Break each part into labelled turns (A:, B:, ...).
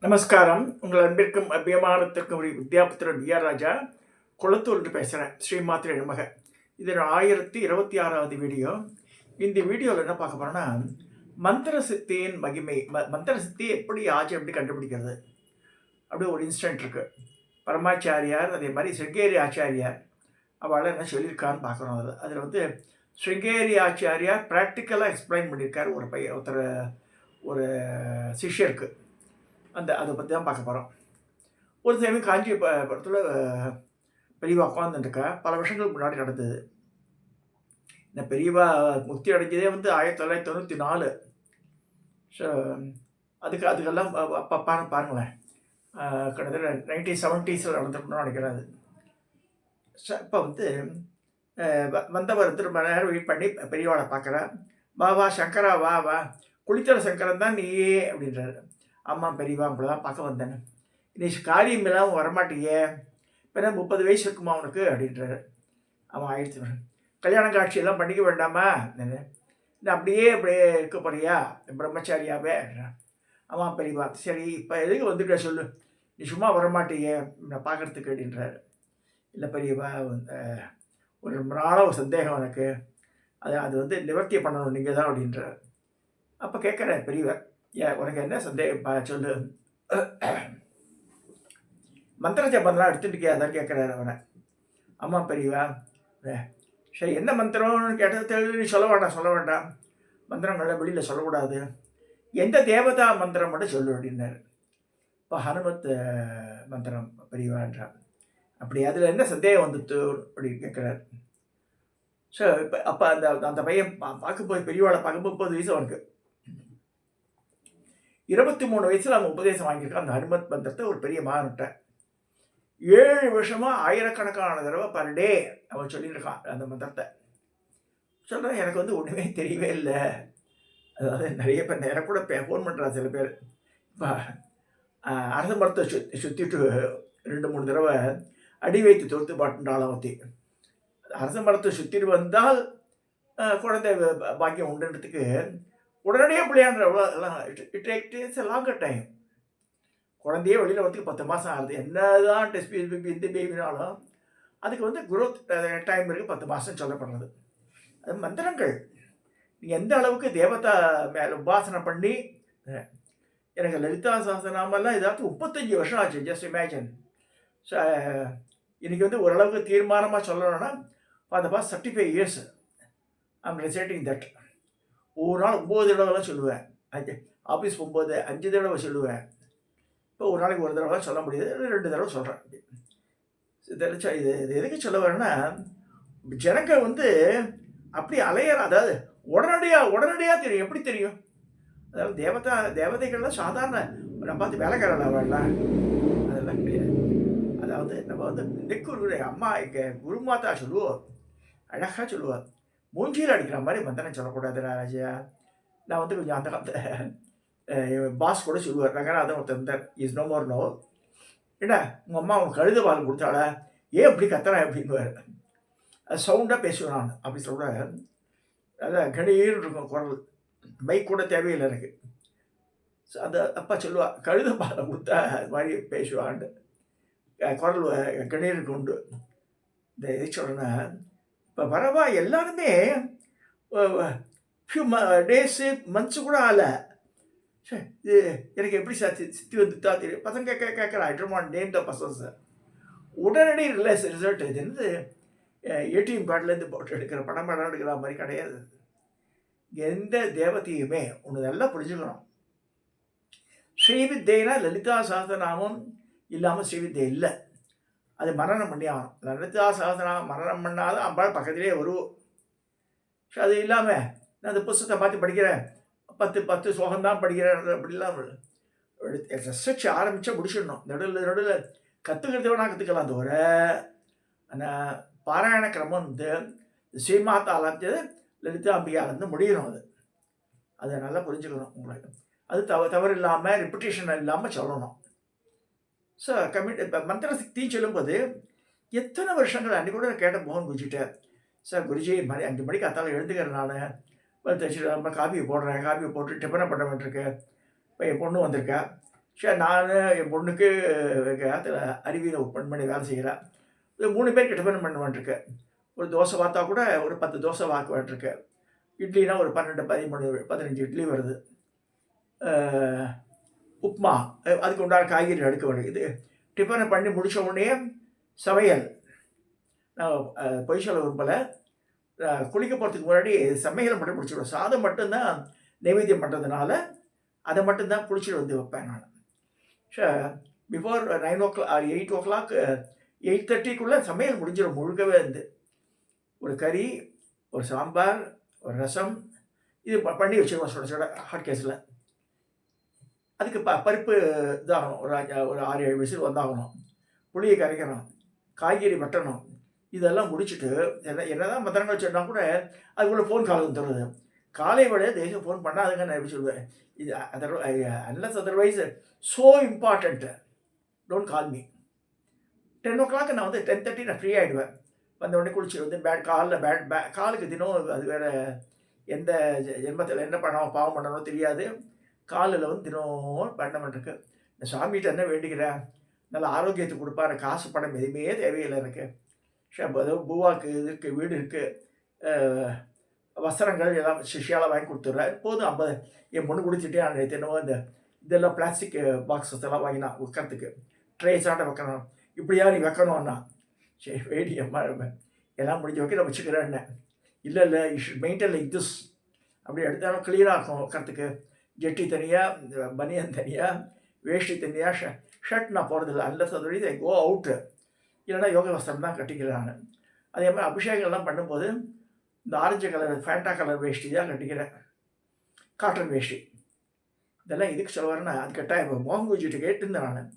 A: நமஸ்காரம். உங்கள் அன்பிற்கும் அபிமானத்திற்கும் ஒரு வித்யாபுத்திரன் வி.ஆர். ராஜா குளத்தூர்ட்டு பேசுகிறேன். ஸ்ரீமாத்திரை நமக. இது 1026வது வீடியோ. இந்த வீடியோவில் என்ன பார்க்க போகிறோன்னா, மந்திர சித்தியின் மகிமை, மந்திர சித்தி எப்படி ஆச்சு, எப்படி கண்டுபிடிக்கிறது, அப்படி ஒரு இன்ஸ்டன்ட் இருக்குது. பரமாச்சாரியார், அதே மாதிரி ஸ்ருங்கேரி ஆச்சாரியார் அவளை என்ன சொல்லியிருக்கான்னு பார்க்குறோம். அதில் வந்து ஸ்ருங்கேரி ஆச்சாரியார் ப்ராக்டிக்கலாக எக்ஸ்பிளைன் பண்ணியிருக்கார் ஒரு சிஷ்யருக்கு. அதை பற்றி தான் பார்க்க போகிறோம். ஒரு சமயம் காஞ்சிபுரத்தில் பெரியவா உட்காந்துருக்கா. பல வருஷங்களுக்கு முன்னாடி நடந்தது. இந்த பெரியவா முக்தி அடைஞ்சதே வந்து 1994. ஸோ அதுக்கெல்லாம் அப்போ பாருங்களேன், கிட்டத்தட்ட 1970s நடந்திருக்கணும்னு நினைக்கிறாரு. ஸோ இப்போ வந்து வந்தவர் திரும்ப நேரம் வெயிட் பண்ணி பெரியவாளை பார்க்குறா. வா சங்கரா, வா குளித்தர சங்கரன் தான் நீயே அப்படின்றாரு. அம்மா பெரியவா உங்களை தான் பார்க்க வந்தேன்னு. நீ காரியம் இல்லாமல் வரமாட்டியே, இப்போ 30 வயசு இருக்குமா அவனுக்கு அப்படின்றாரு. அவன் ஆயிடுச்சு, கல்யாண காட்சியெல்லாம் பண்ணிக்க வேண்டாமா, நான் அப்படியே இருக்க போறியா பிரம்மச்சாரியாவே? அவன் பெரியவா, சரி இப்போ எதுக்கு வந்துட்ட சொல்லு, நீ சும்மா வரமாட்டியே நான் பார்க்குறதுக்கு அப்படின்றாரு. இல்லை பெரியவா, ஒரு ஒரு சந்தேகம் எனக்கு, அது வந்து நிவர்த்தியை பண்ணணும் நீங்கள் தான் அப்படின்றார். அப்போ கேட்குறேன் பெரியவர், உனக்கு என்ன சந்தேகம் சொல்லு. மந்திர ஜபம்லாம் எடுத்துட்டுக்கே அதான் கேட்குறாரு அவனை. அம்மா பெரியவா, சரி என்ன மந்திரம்னு கேட்டது நீ சொல்ல வேண்டாம், மந்திரங்களை வெளியில் சொல்லக்கூடாது, எந்த தேவதா மந்திரம் மட்டும் சொல்லு அப்படின்னாரு. இப்போ ஹனுமத் மந்திரம் பெரியவான்றான். அப்படி அதில் என்ன சந்தேகம் வந்துட்டு அப்படின்னு கேட்குறாரு. ஸோ இப்போ அப்போ அந்த பையன் பார்க்கும்போது, பெரியவாளை பார்க்கும்போது 30 வயசு அவனுக்கு. 23 வயசில் அவன் உபதேசம் வாங்கியிருக்கான் அந்த ஹனுமத் மந்திரத்தை ஒரு பெரிய மகன்கிட்ட. 7 வருஷமாக ஆயிரக்கணக்கான தடவை பர் டே அவன் சொல்லியிருக்கான் அந்த மந்திரத்தை. சொல்கிறேன், எனக்கு வந்து ஒன்றுமே தெரியவே இல்லை. அதாவது நிறைய பேர் நேரம் கூட ஃபோன் பண்ணுறான் சில பேர். இப்போ அரச மரத்தை சுற்றிட்டு 2-3 தடவை அடி வைத்து தொடுத்து பாட்டுண்டாலும் ஊற்றி, அரச மரத்தை சுற்றிட்டு வந்தால் குழந்தை பாக்கியம் உண்டுன்றதுக்கு உடனடியாக பிள்ளையான்ற எல்லாம் it takes a longer time. குழந்தையே வெளியில் வரதுக்கு 10 மாதம் ஆகுது. என்ன தான் டெஸ்ட் இந்த பேபினாலும் அதுக்கு வந்து குரோத் டைம் இருக்குது, 10 மாதம் சொல்லப்படுறது. அது மந்திரங்கள் நீங்கள் எந்த அளவுக்கு தேவதா மேலே உபாசனை பண்ணி. எனக்கு லலிதா சஹஸ்ரநாமெல்லாம் இதாச்சும் 35 வருஷம் ஆச்சு, ஜஸ்ட் இமேஜின். ஸோ இன்றைக்கி வந்து ஓரளவுக்கு தீர்மானமாக சொல்லணும்னா for the past 35 years I'm reciting that. ஒரு நாள் 9 தடவைலாம் சொல்லுவேன். ஆஃபீஸ் போகும்போது 5 தடவை சொல்லுவேன். இப்போ ஒரு நாளைக்கு ஒரு தடவை சொல்ல முடியாது, 2 தடவை சொல்கிறேன். இது எதுக்கு சொல்ல வரேன்னா, ஜனங்கள் வந்து அப்படி அலையிற, அதாவது உடனடியாக தெரியும். எப்படி தெரியும்? அதாவது தேவதைகள்லாம் சாதாரண நம்ம பார்த்து வேலைக்காரலாம் வரலாம், அதெல்லாம் கிடையாது. அதாவது நம்ம வந்து நெக்குரு அம்மா எங்கள் குருமாதா சொல்லுவோம், அழகாக சொல்லுவாள், மூஞ்சியில் அடிக்கிற மாதிரி மந்திரம் சொல்லக்கூடாது ராஜா. நான் வந்து கொஞ்சம் அந்த காலத்தில் பாஸ் கூட சொல்லுவார், ரங்கநாதன் ஒருத்தர் இருந்தார், இஸ் நோ மோர் நோ. ஏடா உங்கள் அம்மா அவங்க கழுத பால் கொடுத்தாளா, ஏன் இப்படி கத்துறேன் அப்படின்னுவார். அது சவுண்டாக பேசுவேன் நான் ஆஃபீஸில் கூட. அதான் கணீர் இருக்கும் குரல், மைக் கூட தேவையில்லை எனக்கு. அந்த அப்பா சொல்லுவாள், கழுத பாலை கொடுத்தா அது மாதிரி பேசுவான்ட்டு, குரல் கணீருக்கு உண்டு. இந்த எது சொல்கிறேன்னா, இப்போ வரவா எல்லாருமே ஃபியூ டேஸு மந்த்ஸு கூட ஆகலை. சரி, இது எனக்கு எப்படி சித்தி வந்துட்டா தெரியும். பசங்க கேட்குறேன், I don't want name the persons. உடனடி ரிசல்ட். இது என்னது ஏடிஎம் கார்டிலேருந்து போட்டு எடுக்கிற படம் எடுக்கிற மாதிரி கிடையாது. எந்த தேவதையுமே ஒன்று நல்லா புரிஞ்சுக்கணும். ஸ்ரீவித்யனா லலிதா சஹஸ்ரநாமம் இல்லாமல் ஸ்ரீவித்யை இல்லை. அது மரணம் பண்ணி ஆகணும். லலிதா சஹஸ்ரநாமம் மரணம் பண்ணாதான் அம்பாள் பக்கத்திலே வருவோம். ஸோ அது இல்லாமல் நான் அந்த புஸ்தகத்தை பார்த்து படிக்கிறேன், 10 ஸ்லோகம்தான் படிக்கிறேன் அப்படிலாம் ரிசர்ச் ஆரம்பித்தா முடிச்சிடணும். நடுவில் கற்றுக்கிறது வேணால் கற்றுக்கலாம். தவிர ஆனால் பாராயண கிரமம் வந்து ஸ்ரீமாதாலேருந்து லலிதாம்பிகாலேருந்து முடியணும். அதை நல்லா புரிஞ்சுக்கணும் உங்களுக்கு. அது தவறு இல்லாமல் ரிப்பிட்டேஷன் இல்லாமல் சொல்லணும். ஸோ இப்போ மந்திர சக்தின்னு சொல்லும்போது எத்தனை வருஷங்கள் அன்றைக்கி கூட கேட்ட மோகன் குருஜிட்ட, சார் குருஜி மாதிரி 5 மணிக்கு அத்தாலும் எழுந்துக்கிறேன், நான் தச்சு நம்ம காஃபியை போடுறேன், காஃபியை போட்டு டிஃபனை பண்ண வேண்டியிருக்கு, இப்போ என் பொண்ணு வந்திருக்கா, சரி நான் என் பொண்ணுக்கு எங்கள் இடத்துல அருவியில் ஒரு பெண்மணி வேலை செய்கிறேன். இது 3 பேருக்கு டிஃபன் பண்ண வேண்டியிருக்கு. ஒரு தோசை பார்த்தா கூட ஒரு 10 தோசை வாக்க வேண்டியிருக்கு. இட்லினா ஒரு 12, 13, 15 இட்லி வருது. உப்புமா அதுக்கு உண்டான காய்கறி எடுக்க வேண்டியது. டிஃபனை பண்ணி முடித்த உடனே சமையல். நான் பொய் சொல்ல விரும்பலை. குளிக்க போகிறதுக்கு முன்னாடி சமையலை மட்டும் முடிச்சுடுவேன். சாதம் மட்டும்தான் நைவேத்தியம் பண்ணுறதுனால அதை மட்டும்தான் குளிச்சுட்டு வந்து வைப்பேன் நான். ஸோ பிஃபோர் 9 ஆர் 8 8:30க்குள்ளே சமையல் முடிஞ்சிடும் முழுக்கவே இருந்து. ஒரு கறி, ஒரு சாம்பார், ஒரு ரசம் இது பண்ணி வச்சுருவோம் சுட சுட ஹாட் கேஸில். அதுக்கு பருப்பு இதாகணும். ஒரு 6-7 விசில் வந்தாகணும். புளியை கரைக்கணும், காய்கறி வெட்டணும். இதெல்லாம் முடிச்சுட்டு என்னதான் மத்தியானம் சொன்னால் கூட அதுக்குள்ளே ஃபோன் கால் வந்துடுறது. காலை வேளையை தேசம் ஃபோன் பண்ணாதுங்க நான் எப்படி சொல்லுவேன். இது unless otherwise so important don't call me. 10 நான் வந்து 10:30 நான் ஃப்ரீ ஆகிடுவேன். வந்த உடனே குளிச்சுட்டு வந்து காலுக்கு தினம் அது வேறு எந்த ஜென்மத்தில் என்ன பண்ணோம் பாவம் பண்ணணும் தெரியாது. காலில் வந்து தினம் பண்ண மாட்டிருக்கு. இந்த சாமிகிட்ட என்ன வேண்டிக்கிறேன், நல்ல ஆரோக்கியத்தை கொடுப்பாரு. காசு பணம் எதுவுமே தேவையில்லை எனக்கு. அதாவது பூவாக்கு இது இருக்குது, வீடு இருக்குது, வஸ்திரங்கள் எல்லாம் சிஷியால் வாங்கி கொடுத்துட்றேன். போதும் 50 என் பொண்ணு குடிச்சிட்டே நான் என்னவோ இந்த இதெல்லாம் பிளாஸ்டிக் பாக்ஸஸ் எல்லாம் வாங்கினா வைக்கிறதுக்கு ட்ரேஸாண்ட வைக்கணும். இப்படியா நீ வைக்கணும்னா சரி வெயிட் எல்லாம் முடிஞ்ச வைக்க நான் வச்சுக்கிறேன்னு. இல்லை you should maintain like this. அப்படி எடுத்தாலும் கிளியராக இருக்கும் வைக்கிறதுக்கு. ஜெட்டி தனியாக, பனியன் தனியாக, வேஷ்டி தனியாக, ஷர்ட் நான் போகிறதில்ல. அன்லஸ் அதோட கோ அவுட்டு. இல்லைனா யோக வஸ்திரம் தான் கட்டிக்கிறேன் நான். அதே மாதிரி அபிஷேகங்கள்லாம் பண்ணும்போது இந்த ஆரஞ்சு கலர் ஃபேண்டா கலர் வேஷ்டி தான் கட்டிக்கிறேன், காட்டன் வேஷ்டி. இதெல்லாம் எதுக்கு சொல்லுவாருன்னா அது கட்டாயம் இப்போ மோகன் குருஜிட்டு கேட்டுருந்தேன் நான்.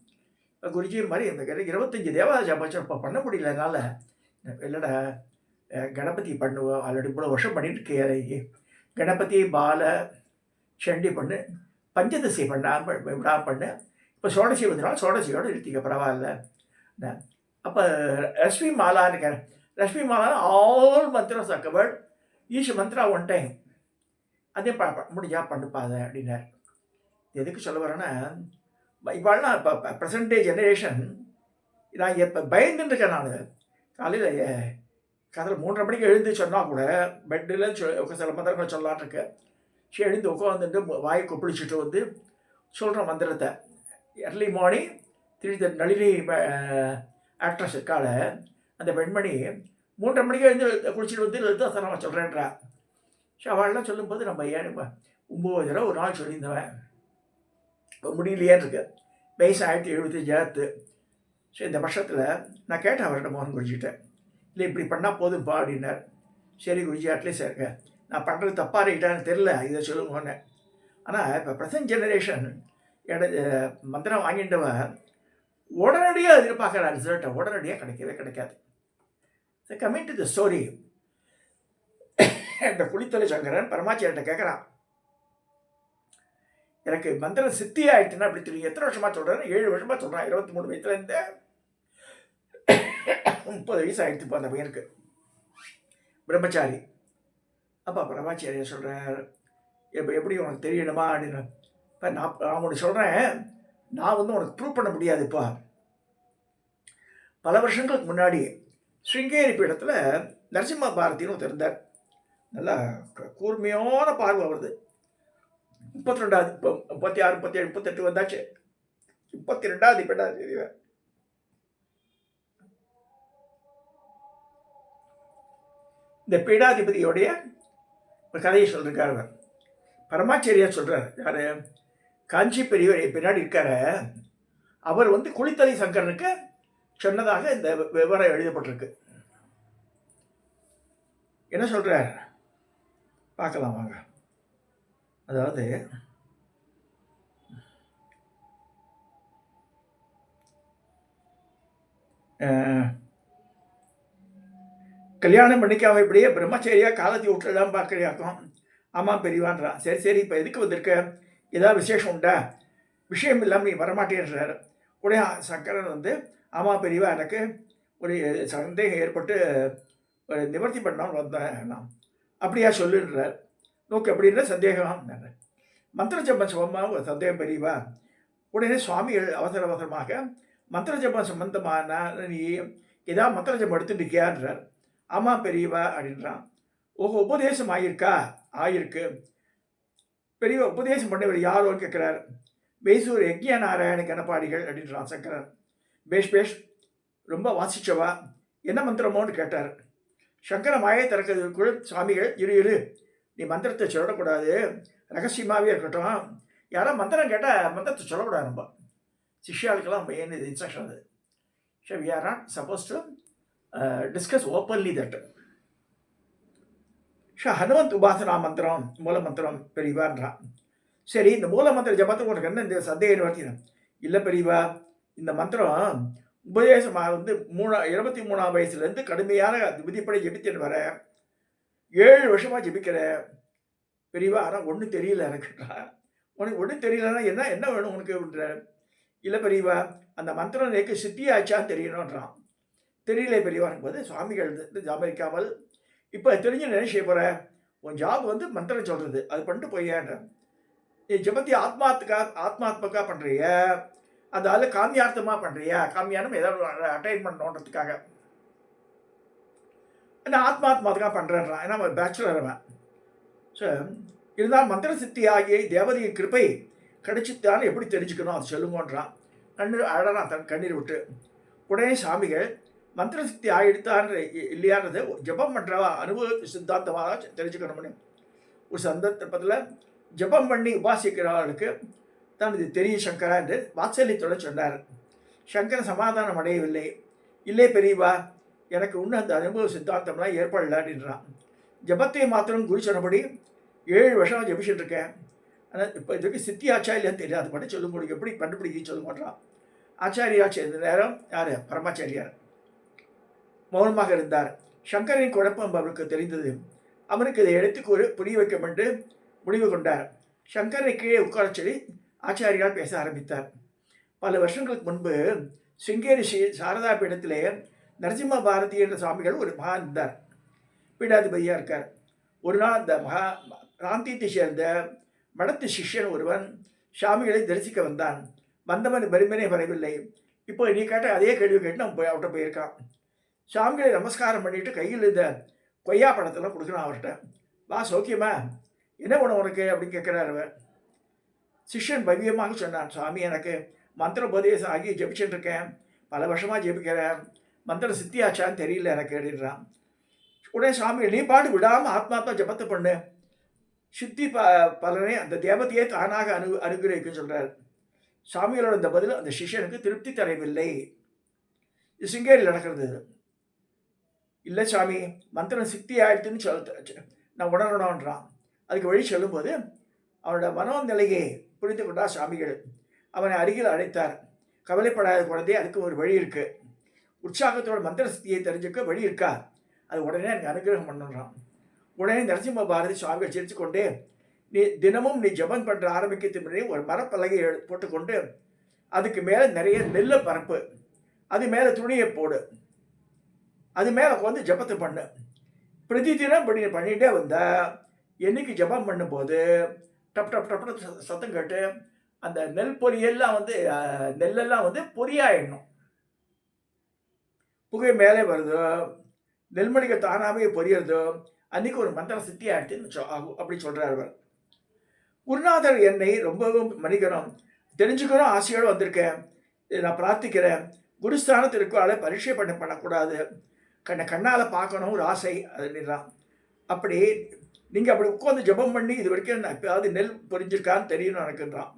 A: குருஜி மாதிரி இந்த 25 தேவாத ஜபம் இப்போ பண்ண முடியல என்னால். இல்லைடா கணபதி பண்ணுவோம், ஆல்ரெடி இவ்வளோ வருஷம் பண்ணிட்டு இருக்கே. கணபதி, பால, சண்டி பண்ணு, பஞ்சதசி விடா பண்ணு. இப்போ சோடசி வந்துனாலும் சோடசியோடு நிறுத்திக்க பரவாயில்ல. அப்போ ரஷ்மி மாலான்னு கேட்குறேன். Rashmi mala all mantram covered, each mantra one time. அதே முடிஞ்சா பண்ணுப்பாத அப்படின்னார். எதுக்கு சொல்ல வரேன்னா இவாள்லாம் இப்போ ப்ரெசன்ட் டே ஜெனரேஷன் நான் இப்போ பயந்துட்டுருக்கேன். நான் காலையில் கதில் 3:30 மணிக்கு எழுந்து சொன்னால் கூட பெட்டில் சில மந்திரங்கள் சொல்லலான் இருக்கேன். சரி எழுந்து உட்காந்துட்டு வாயை கொப்பளிச்சுட்டு வந்து சொல்கிற மந்திரத்தை எர்லி மார்னிங் திருப்பி நளினி ஆக்ட்ரஸ் இருக்கால அந்த பெண்மணி 3:30 மணிக்கு எழுந்து குளிச்சுட்டு வந்து லலிதாசனம் சொல்கிறேன்றா. சரி அவள்லாம் சொல்லும்போது நம்ம ஏன் 9 தடவை ஒரு நாள் சொல்லியிருந்தவன் முடியலையேன்னு இருக்கு. வயசு 1975. சரி இந்த வருஷத்தில் நான் கேட்டேன் அவர்கிட்ட மோகன் குருஜிட்டேன். இல்லை இப்படி பண்ணால் போதும்ப்பா அப்படின்னார். சரி குருஜி அட்லீஸ்ட் இருக்க நான் பண்ணுறது தப்பாக ரைட்டான்னு தெரில, இதை சொல்லுங்கன்னு. ஆனால் இப்போ ப்ரெசன்ட் ஜெனரேஷன் மந்திரம் வாங்கிட்டவன் உடனடியாக எதிர்பார்க்குற ரிசல்ட்டை உடனடியாக கிடைக்கவே கிடைக்காது. கமிங் டு த ஸ்டோரி, இந்த குளித்தலை சங்கரன் பரமாச்சாரிட்ட கேட்குறான், எனக்கு மந்திரம் சித்தி ஆகிட்டுன்னா அப்படி தெரியும். எத்தனை வருஷமாக சொல்கிறேன்? 7 வருஷமாக சொல்கிறான். 23 வயசுலேருந்து 30 வயசு ஆகிடுச்சு இப்போ அந்த பையனுக்கு, பிரம்மச்சாரி. அப்போ பிரம்மச்சாரியை சொல்கிறார், இப்போ எப்படி உனக்கு தெரியணுமா அப்படின்னு. இப்போ நான் உனக்கு சொல்கிறேன், நான் வந்து உனக்கு ப்ரூவ் பண்ண முடியாது. இப்போ பல வருஷங்களுக்கு முன்னாடி ஸ்ருங்கேரி பீடத்தில் நரசிம்ம பாரதின்னு ஒருத்தர் இருந்தார். நல்லா கூர்மையான பார்வை வருது. 32வது இப்போ 36, 37, 38 வந்தாச்சு. 32வது பீடாதிபதி. இந்த பீடாதிபதியோடைய ஒரு கதையை சொல்லியிருக்காரு பரமாச்சாரியார். சொல்கிறார் யார்? காஞ்சி பெரியவர் பின்னாடி இருக்கார. அவர் வந்து குளித்தலை சங்கரனுக்கு சொன்னதாக இந்த விவரம் எழுதப்பட்டிருக்கு. என்ன சொல்கிறார் பார்க்கலாம் வாங்க. அதாவது கல்யாணம் பண்ணிக்காம இப்படியே பிரம்மச்சரியாக காலத்தை விட்டுலாம் பார்க்குறியாக்கும். ஆமாம் பெரியவான்றான். சரி சரி இப்போ எதுக்கு வந்திருக்க? ஏதாவது விசேஷம் உண்டா? விஷயம் இல்லாமல் நீ வரமாட்டேன்றார். உடனே சங்கரன் வந்து ஆமாம் பெரியவா எனக்கு ஒரு சந்தேகம் ஏற்பட்டு ஒரு நிவர்த்தி பண்ணாமல் வந்தேன் நான். அப்படியா சொல்லுன்றார். நோக்கு அப்படின்ற சந்தேகம் மந்திர ஜபம் சுகமாக ஒரு சந்தேகம் பெரியவா. உடனே சுவாமிகள் அவசர அவசரமாக மந்திர ஜபம் சம்பந்தமான நீ ஏதாவது மந்திர ஜபம் எடுத்துட்டு இருக்கியான்றார். ஆமாம் பெரியவா அப்படின்றான். உபதேசம் ஆயிருக்கா? ஆயிருக்கு. பெரியவா உபதேசம் பண்ணவர் யாரோன்னு கேட்குறார். மைசூர் யக்ஞ நாராயண கணபாடிகள் அப்படின்றான் சங்கரன். பேஷ் ரொம்ப வாசிச்சவா, என்ன மந்திரமோன்னு கேட்டார். சங்கர மாயை திறக்கிறதுக்குள் சுவாமிகள் இரு நீ மந்திரத்தை சொல்லக்கூடாது, ரகசியமாகவே இருக்கட்டும். யாரோ மந்திரம் கேட்டால் மந்திரத்தை சொல்லக்கூடாது. நம்ம சிஷ்யாளுக்கெல்லாம் மெயின் இன்ஸ்ட்ரக்ஷன் அது. So we are not suppose to discuss openly that. So Hanumant உபாசனா மந்திரம் மூல மந்திரம் பெரியவான்றான். சரி, இந்த மூல மந்திர ஜபத்தை உனக்கு என்ன இந்த சந்தேகம் நிவர்த்தினா? இல்லை பெரியவா, இந்த மந்திரம் உபதேசமாக 23ஆம் வயசுலேருந்து கடுமையான விதிப்படை ஜபித்துன்னு வர 7 வருஷமாக ஜபிக்கிற பெரியவா. ஆனால் ஒன்றும் தெரியல எனக்குன்றா. உனக்கு ஒன்றும் தெரியலன்னா என்ன வேணும் உனக்கு அப்படின்ற. இல்லை பெரியவா, அந்த மந்திரம் எனக்கு சித்தியாச்சான்னு தெரியணுன்றான். தெரியல பெரியவான் போது சுவாமிகள் ஜாமரிக்காமல் இப்போ தெரிஞ்சு என்ன செய்ய போகிற? உன் ஜாப் மந்திரம் சொல்கிறது, அது பண்ணிட்டு போய்யான்ற. நீ ஜபத்தி ஆத்மாத்மக்கா பண்ணுறிய, அதால காமியார்த்தமாக பண்ணுறியா? காமியானம் ஏதாவது அட்டைன் பண்ணணுன்றதுக்காக நான் ஆத்மாத்மாத்துக்காக பண்ணுறேன்றான். ஏன்னா அவன் பேச்சுலர் அவன். ஸோ இருந்தால் மந்திர சித்தி ஆகிய தேவதையின் கிருப்பை கிடைச்சித்தான்னு எப்படி தெரிஞ்சுக்கணும் அது சொல்லுங்கன்றான். அழறான் தன் கண்ணீர் விட்டு. உடனே சாமிகள் மந்திர சித்தி ஆகிடுத்தான்னு இல்லையானது ஜபம் பண்ணுறவா அனுபவ சித்தாந்தமாக தெரிஞ்சுக்கணும்னு ஒரு சந்தர்ப்பத்தில் ஜபம் பண்ணி உபாசிக்கிறவர்களுக்கு தான் இது தெரியும் சங்கரா என்று வாத்சல்யத்தோடு சொன்னார். சங்கரன் சமாதானம் அடையவில்லை. இல்லை பெரியவா, எனக்கு இன்னும் அந்த அனுபவ சித்தாந்தம்லாம் ஏற்படல அப்படின்றான். ஜபத்தை மாத்திரம் குரு சொன்னபடி 7 வருஷம் ஜபிச்சுட்டு இருக்கேன். ஆனால் இப்போ இதுக்கு சித்தி ஆச்சாரியான்னு தெரியாது, அது மட்டும் சொல்ல முடியும். எப்படி கண்டுபிடிக்க சொல்ல மாட்டான். ஆச்சாரியாச்சு இந்த நேரம் யார்? பரமாச்சாரியார் மௌனமாக இருந்தார். சங்கரின் குழப்பம் அவருக்கு தெரிந்தது. அவனுக்கு இதை எடுத்து புரிய வைக்கும் என்று முடிவு கொண்டார். சங்கரை கீழே உட்கார சொல்லி ஆச்சாரியால் பேச ஆரம்பித்தார். பல வருஷங்களுக்கு முன்பு சிங்கேரி சாரதா பீடத்திலே நரசிம்ம பாரதி என்ற சுவாமிகள் ஒரு மகா இருந்தார். பீடாதிபதியாக இருக்கார். ஒரு நாள் அந்த பிராந்தியத்தை சேர்ந்த மடத்து சிஷ்யன் ஒருவன் சுவாமிகளை தரிசிக்க வந்தான். வந்தவன் வெறுமனே வரவில்லை. இப்போ நீ கேட்ட அதே கேள்வி கேட்டு அவன் அவர்கிட்ட போயிருக்கான். சுவாமிகளை நமஸ்காரம் பண்ணிட்டு கையில் இந்த கொய்யா பழத்தெல்லாம் கொடுக்குறான் அவர்கிட்ட. வா சௌக்கியமா, என்ன பண்ண உனக்கு அப்படின்னு கேட்குறாரு அவர். சிஷ்யன் பவ்யமாக சொன்னான், சுவாமி எனக்கு மந்திர உபதேசம் ஆகி ஜபிச்சுட்டு இருக்கேன், பல வருஷமாக ஜபிக்கிறேன், மந்திர சித்தியாச்சான்னு தெரியல எனக்கு அப்படின்றான். உடனே சுவாமி, நீ பாடு விடாமல் ஆத்மாத்மா ஜபத்தை பண்ணு, சித்தி பலனை அந்த தேவத்தையே தானாக அனுகிரகிக்கும் சொல்கிறார். சுவாமிகளோட இந்த பதில் அந்த சிஷ்யனுக்கு திருப்தி தரவில்லை. இது சிங்கேரியில் நடக்கிறது. இல்லை சுவாமி, மந்திரம் சித்தி ஆயிடுத்துன்னு நான் உணரணுன்றான். அதுக்கு வழி சொல்லும்போது அவனோட மனோநிலையை புரிந்து கொண்டா சுவாமிகள். அவனை அருகில் அழைத்தார். கவலைப்படாத குழந்தை, அதுக்கு ஒரு வழி இருக்குது. உற்சாகத்தோட மந்திர சக்தியை தெரிஞ்சுக்க வழி இருக்கா? அது உடனே எனக்கு அனுகிரகம் பண்ணுறான். உடனே நரசிம்ம பாரதி சுவாமிகள் சிரித்து கொண்டே, நீ தினமும் நீ ஜபம் பண்ணுற ஆரம்பிக்கிறதுக்கு முன்னாடி ஒரு மரப்பலகையை போட்டுக்கொண்டு அதுக்கு மேலே நிறைய நெல்லை பரப்பு, அது மேலே துணியை போடு, அது மேலே ஜபத்தை பண்ணு. பிரதி தினம் பண்ணிகிட்டே வந்தால் என்னைக்கு ஜபம் பண்ணும்போது டப் டப் டப் சத்தம் கேட்டு அந்த நெல் பொரியெல்லாம் நெல்லெல்லாம் பொரியாயிடணும். புகை மேலே வருதோ, நெல்மணிகள் தானாகவே பொரியறதோ, அன்றைக்கி ஒரு மந்திர சித்தி ஆகிடுச்சு ஆகும் அப்படி சொல்கிறார் அவர். குருநாதர் என்னை ரொம்பவும் மன்னிக்கணும், தெரிஞ்சுக்கணும் ஆசையோடு வந்திருக்கேன், நான் பிரார்த்திக்கிறேன். குருஸ்தானத்திற்கு ஆளை பரீட்சை பண்ணக்கூடாது, கண்ணால் பார்க்கணும் ஒரு ஆசை அதுன்றான். அப்படி நீங்கள் அப்படி உட்காந்து ஜபம் பண்ணி இது வரைக்கும் எப்போயாவது நெல் பொரிஞ்சிருக்கான்னு தெரியணும் எனக்குன்றான்.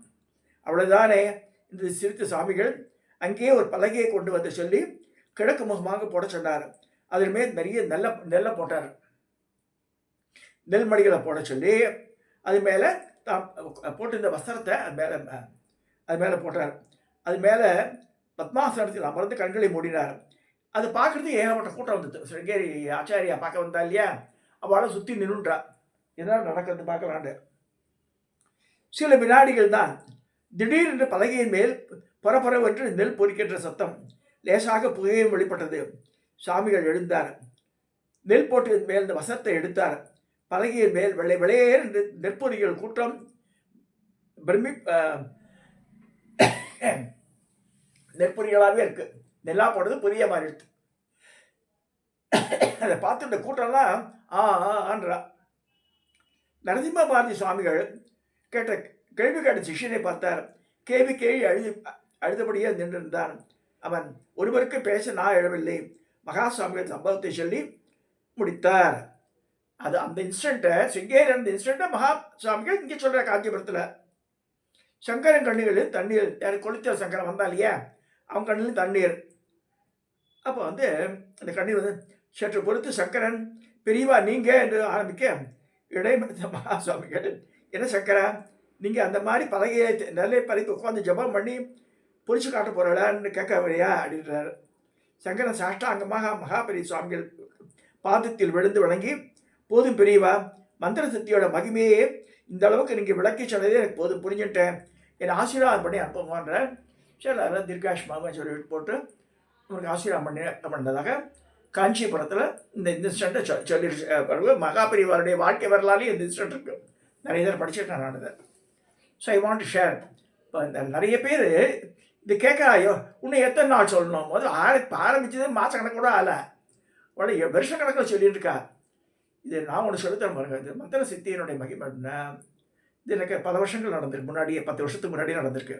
A: அவ்வளோதானே இந்த சிரித்த சாமிகள் அங்கேயே ஒரு பலகையை கொண்டு வந்து சொல்லி கிழக்கு முகமாக போட சொன்னார். அதன் மேல் நிறைய நெல்லை போட்டார். நெல்மணிகளை போட சொல்லி அது மேலே போட்டு இந்த வஸ்திரத்தை அது மேலே போட்டார். அது மேலே பத்மாசனத்தில் அமர்ந்து கண்களை மூடினார். அது பார்க்குறதுக்கு ஏகப்பட்ட கூட்டம் வந்தது. சிருங்கேரி ஆச்சாரியா பார்க்க வந்தா இல்லையா, அவளை சுற்றி நின்றுன்றா, என்ன நடக்கிறது பார்க்கலாண்டு. சில வினாடிகள் தான். திடீரென்று பலகையின் மேல் பரபரவென்று நெல் பொறிக்கின்ற சத்தம், லேசாக புகையும் வெளிப்பட்டது. சாமிகள் எழுந்தார். நெல் போட்டு மேல் இந்த வசத்தை எடுத்தார். பலகையின் மேல் வெள்ளையேர் என்று நெற்பொறிகள் கூட்டம் நெற்பொறிகளாகவே இருக்குது. நெல்லா போடுறது பொரிய மாதிரி இருக்கு. அதை பார்த்துட்டு கூட்டம்லாம் ஆன்றா. நரசிம்ம பாரதி சுவாமிகள் கேள்வி கேட்ட சிஷ்யனை பார்த்தார். கேள்வி அழுதபடியே நின்றிருந்தான். அவன் ஒருவருக்கு பேச நான் எழவில்லை. மகா சுவாமிகள் சம்பவத்தை சொல்லி முடித்தார். அது அந்த இன்சிடென்ட்டை சிங்கேரி அந்த இன்சிடென்ட்டை மகா சுவாமிகள் இங்கே சொல்கிற காஞ்சிபுரத்தில். சங்கரன் கண்ணுகளில் தண்ணீர், யார் கொளுத்திர சங்கரன் வந்தா இல்லையா, அவன் கண்ணிலும் தண்ணீர். அப்போ வந்து அந்த கண்ணீர் வந்து சற்று பொறுத்து சங்கரன் பெரியவா நீங்கள் என்று ஆரம்பிக்க இடைமறித்த மகா சுவாமிகள், என்ன சங்கரா நீங்கள் அந்த மாதிரி பலகையை நல்ல பறித்து உட்காந்து ஜபம் பண்ணி பொறிச்சு காட்ட போகிறான்னு கேட்க வரையா அப்படின்றார். சங்கரன் சாஷ்டாங்கமாக மகாபெரிய சுவாமிகள் பாதத்தில் விழுந்து வணங்கி, போதும் பெரியவா, மந்திர சக்தியோட மகிமையே இந்த அளவுக்கு நீங்கள் விளக்கி சொன்னதே எனக்கு போதும், புரிஞ்சுட்டேன், என்னை ஆசீர்வாதம் பண்ணி அனுப்புவான்ற. சரி, அதெல்லாம் தீர்காஷ்மாக சொல்லிட்டு போட்டு உங்களுக்கு ஆசீர்வாதம் பண்ணதாக காஞ்சிபுரத்தில் இந்த இன்சிடென்ட்டை சொல்லி மகாபெரிவாருடைய வாழ்க்கை வரலாலே இந்த இன்சிடென்ட் இருக்குது. நிறைய பேர் படிச்சுட்டேன் நான் இதை. So I want to share. இப்போ நிறைய பேர் இது கேட்குறாயோ, இன்னும் எத்தனை நாள் சொல்லணும், முதல்ல ஆரம்பிச்சது மாதக்கணக்கு கூட ஆகலை, உடனே வருஷக்கணக்கில் சொல்லிட்டு இருக்கா. இது நான் ஒன்று சொல்லித்தரேன் பாருங்க. இது மந்திர சித்தியினுடைய மகிமைன்னா, இது எனக்கு பல வருஷங்கள் நடந்திருக்கு. முன்னாடியே 10 வருஷத்துக்கு முன்னாடியே நடந்திருக்கு.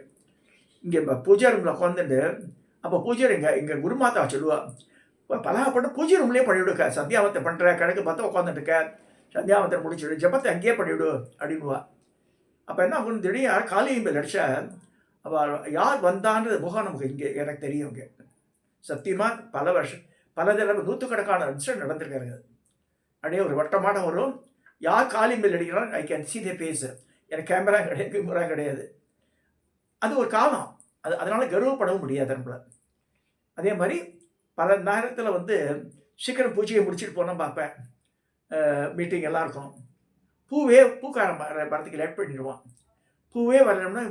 A: இங்கே பூஜை ரூமில் உட்காந்துட்டு, அப்போ பூஜை எங்கள் குருமாதா சொல்லுவா, பலகப்பட்டு பூஜை ரூம்லேயே பண்ணிவிடுக்க, சந்தியாவத்தை பண்ணுற கணக்கு பார்த்து உட்காந்துட்டுருக்க, சந்தியாவத்தை முடிச்சுடு, ஜபத்தை அங்கேயே பண்ணிவிடு அப்படின்வா. அப்போ என்ன ஆகும், திடீர்னு யார் காலியம்பல் அடித்தா அவள் யார் வந்தான்றது முகம் நமக்கு இங்கே எனக்கு தெரியும். இங்கே சத்தியமாக பல தடவை நூற்றுக்கணக்கான இன்சிடென்ட் நடந்திருக்காருங்க. அப்படியே ஒரு வட்டமான வரும், யார் காலியம்பல் அடிக்கிறான், I can see the face. எனக்கு கேமரா கிடையாது. அது ஒரு காலம், அதனால் கர்வப்படவும் முடியாது நம்மள. அதே மாதிரி பல நேரத்தில் வந்து சீக்கிரம் பூஜையை முடிச்சுட்டு போனால் பார்ப்பேன், மீட்டிங் எல்லாம் இருக்கும். பூக்காரன் வரத்துக்கு லேட் பண்ணிடுவான். பூவே வரணும்னா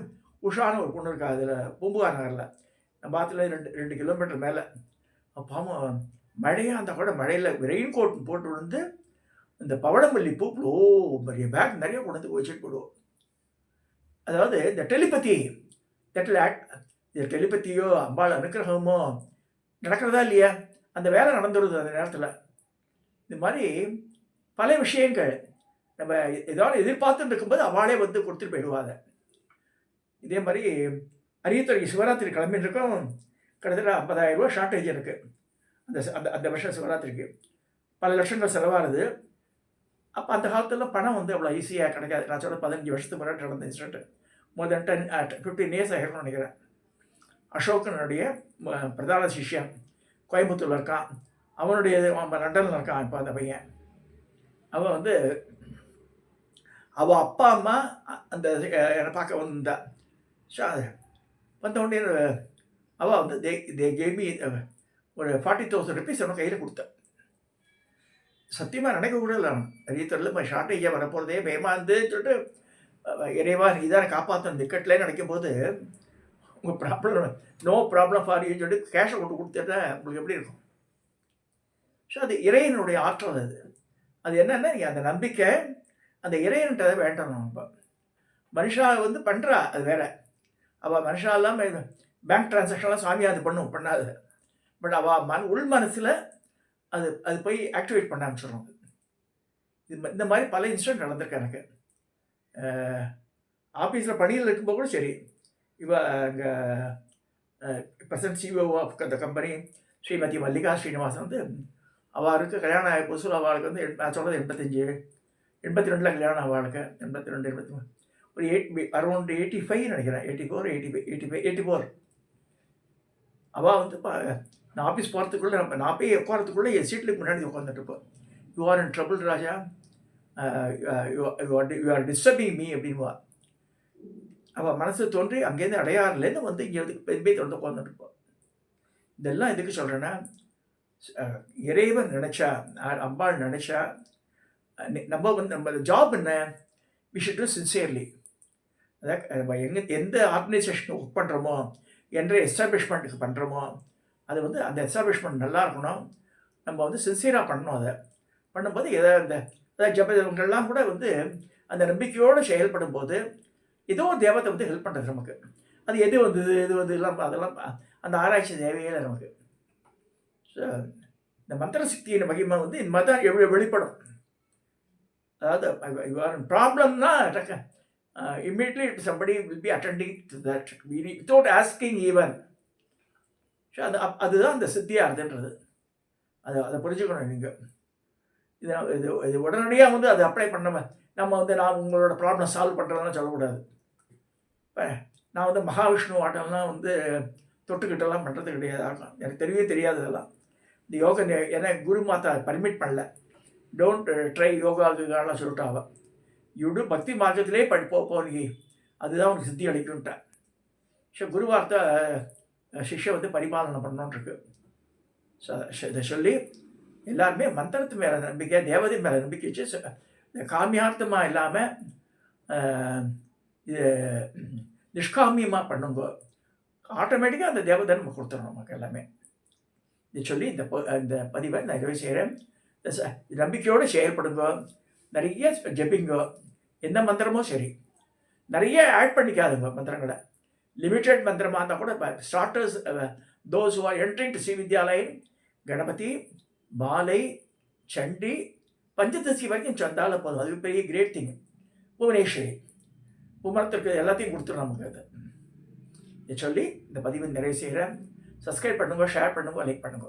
A: உஷான ஒரு பொண்ணு இருக்கா, அதில் பூம்புகார் நகரில், நம்ம பாத்தில் 2 கிலோமீட்டர் மேலே. பாவம் மழையாக அந்த கூட மழையில் ரெயின் கோட் போட்டு விழுந்து இந்த பவளமல்லி பூ பெரிய பேக் நிறைய கொண்டு வந்து வச்சுட்டு போடுவோம். அதாவது இந்த டெலிபதி இது டெலிபதியோ அம்பாள் அனுக்கிரகமோ நடக்கிறதா இல்லையா, அந்த வேலை நடந்துடுது அந்த நேரத்தில். இது மாதிரி பல விஷயங்கள் நம்ம ஏதாவது எதிர்பார்த்துட்டு இருக்கும்போது அவளே வந்து கொடுத்துட்டு போயிடுவாங்க. இதே மாதிரி அரியத்துறைக்கு சிவராத்திரி கிளம்பின்னு இருக்கோம். கிட்டத்தட்ட 50,000 ரூபா ஷார்ட்டேஜ் இருக்குது அந்த வருஷம் சிவராத்திரிக்கு. பல லட்சங்கள் செலவாகுது. அப்போ அந்த காலத்தில் பணம் வந்து அவ்வளோ ஈஸியாக கிடைக்காது. நான் சொல்ல 15 வருஷத்துக்கு முன்னாடி நடந்த இன்சிடென்ட். மோர் தென் 15 இயர்ஸ் ஆகிருக்கும்னு நினைக்கிறேன். அசோகனுடைய பிரதான சிஷ்யன் கோயம்புத்தூரில் இருக்கான், அவனுடைய லண்டனில் இருக்கான் இப்போ அந்த பையன். அவன் வந்து அவள் அப்பா அம்மா அந்த என்னை பார்க்க வந்தா. வந்தவுடனே அவள் வந்து தே கேமி ஒரு 40,000 ருபீஸ் அவன் கையில் கொடுத்தேன். சத்தியமாக நினைக்க கூட இல்லை. நிறைய தொழில் ஷார்ட்டேஜாக வரப்போகிறதே பயமாந்து சொல்லிட்டு, இறைவா நீ தான் காப்பாற்றணும் டிக்கெட்லேயே நினைக்கும் போது, உங்கள் ப்ராப்ளம் நோ ப்ராப்ளம் ஃபார் யூன்னு சொல்லிட்டு கேஷை கொண்டு கொடுத்துட்டா உங்களுக்கு எப்படி இருக்கும்? ஸோ அது இறைவனுடைய ஆற்றல். அது என்னென்னா, நீங்கள் அந்த நம்பிக்கை அந்த இறைவன்கிட்ட வேண்டணும். நம்ம மனுஷா வந்து பண்ணுறா, அது வேறு. அவள் மனுஷா இல்லாமல் பேங்க் ட்ரான்சாக்ஷன்லாம் சாமியாக அது பண்ணாது. பட் அவள் உள் மனசில் அது போய் ஆக்டிவேட் பண்ண ஆரம்பிச்சிடுறோம். இந்த மாதிரி பல இன்சிடென்ட் நடந்திருக்கு எனக்கு. ஆஃபீஸில் பணியில் இருக்கும்போது கூட சரி, இங்கே பிரசன்ட் சிஓ ஆஃப் அந்த கம்பெனி ஸ்ரீமதி மல்லிகா ஸ்ரீனிவாசன் வந்து அவளுக்கு கல்யாணம் ஆகி புதுசில் அவளுக்கு வந்து நான் சொல்கிறது 82 கல்யாணம் அவளுக்கு. 82 83 ஒரு அரௌண்ட் 85 நினைக்கிறேன். 84 அவள் வந்து நான் ஆஃபீஸ் போகிறதுக்குள்ளே நான் போய் உட்காரத்துக்குள்ளே என் சீட்டில் முன்னாடி உட்காந்துட்டு இருப்போம். You are in trouble Raja, you are disturbing me அப்படின்வா. அவள் மனசு தோன்றி அங்கேருந்து அடையாறுலேருந்து வந்து இங்கே வந்து போய் தொடர்ந்து உட்காந்துட்டு இருப்போம். இதெல்லாம் எதுக்கு சொல்கிறேன்னா, இறைவன் நினச்சா, அம்பாள் நினச்சா, நம்ம வந்து நம்ம ஜாப் என்ன, வி ஷுட் டூ சின்சியர்லி. அதாவது நம்ம எந்த ஆர்கனைசேஷனுக்கு ஒர்க் பண்ணுறோமோ, என்ற எஸ்டாப்ளிஷ்மெண்ட்டுக்கு பண்ணுறோமோ, அது வந்து அந்த எஸ்டாப்ளிஷ்மெண்ட் நல்லா இருக்கணும். நம்ம வந்து சின்சியராக பண்ணணும். அதை பண்ணும்போது அதாவது ஜபங்கள்லாம் கூட வந்து அந்த நம்பிக்கையோடு செயல்படும் போது ஏதோ தேவத்தை வந்து ஹெல்ப் பண்ணுறது நமக்கு. அது எது வந்தது எது வந்து எல்லாம் அதெல்லாம் அந்த ஆராய்ச்சி தேவையே இல்லை நமக்கு. ஸோ இந்த மந்திர சக்தியின் மகிமை வந்து இந்த மாதிரி தான் வெளிப்படும். அதாவது யுவர் ப்ராப்ளம்னா immediately somebody will be attending to that without asking even. So அதுதான் அந்த சித்தியாகுதுன்றது. அதை புரிஞ்சுக்கணும் நீங்கள். இது உடனடியாக வந்து அதை அப்ளை பண்ணாமல் நம்ம வந்து நான் உங்களோட ப்ராப்ளம் சால்வ் பண்ணுறதுலாம் சொல்லக்கூடாது. இப்போ நான் வந்து மகாவிஷ்ணு ஆட்டம்லாம் வந்து தொட்டுக்கிட்டெல்லாம் பண்ணுறது கிடையாது. எனக்கு தெரியவே தெரியாது இதெல்லாம். இந்த யோகா ஏன்னா குரு மாதா பர்மிட் பண்ணல. Don't try யோகாவுக்காலாம் சொல்லிட்டாவ. இவடு பக்தி மார்க்கத்திலே போ நீ, அதுதான் உனக்கு சித்தி அளிக்கும்ட்டேன். ஸோ குரு வார்த்தை சிஷ்யை வந்து பரிபாலனை பண்ணோன்ருக்கு. ஸோ இதை சொல்லி எல்லாருமே மந்திரத்து மேலே நம்பிக்கை, தேவதை மேலே நம்பிக்கை வச்சு இந்த காமியார்த்தமாக இல்லாமல் இது நிஷ்காமியமாக பண்ணுங்க. ஆட்டோமேட்டிக்காக அந்த தேவதை நம்ம கொடுத்துறோம் நமக்கு எல்லாமே. இதை சொல்லி இந்த பதிவை நான் நிறைவு செய்கிறேன். நம்பிக்கையோடு செயல்படுங்க, நிறைய ஜெபிங்க. எந்த மந்திரமும் சரி, நிறைய ஆட் பண்ணிக்காதுங்க மந்திரங்களை. லிமிட்டட் மந்திரமாக இருந்தால் கூட இப்போ starters those who are entering to Shri Vidyalayam Ganapati, பாலை, சண்டி, பஞ்சதசி வரைக்கும் சந்தால போதும். அது பெரிய கிரேட் திங். புவனேஸ்வரி புமரத்திற்கு எல்லாத்தையும் கொடுத்துரும் நமக்கு. அது இதை சொல்லி இந்த பதிவை நிறைவு செய்கிறேன். சப்ஸ்கிரைப் பண்ணுங்க, ஷேர் பண்ணுங்க, லைக் பண்ணுங்க.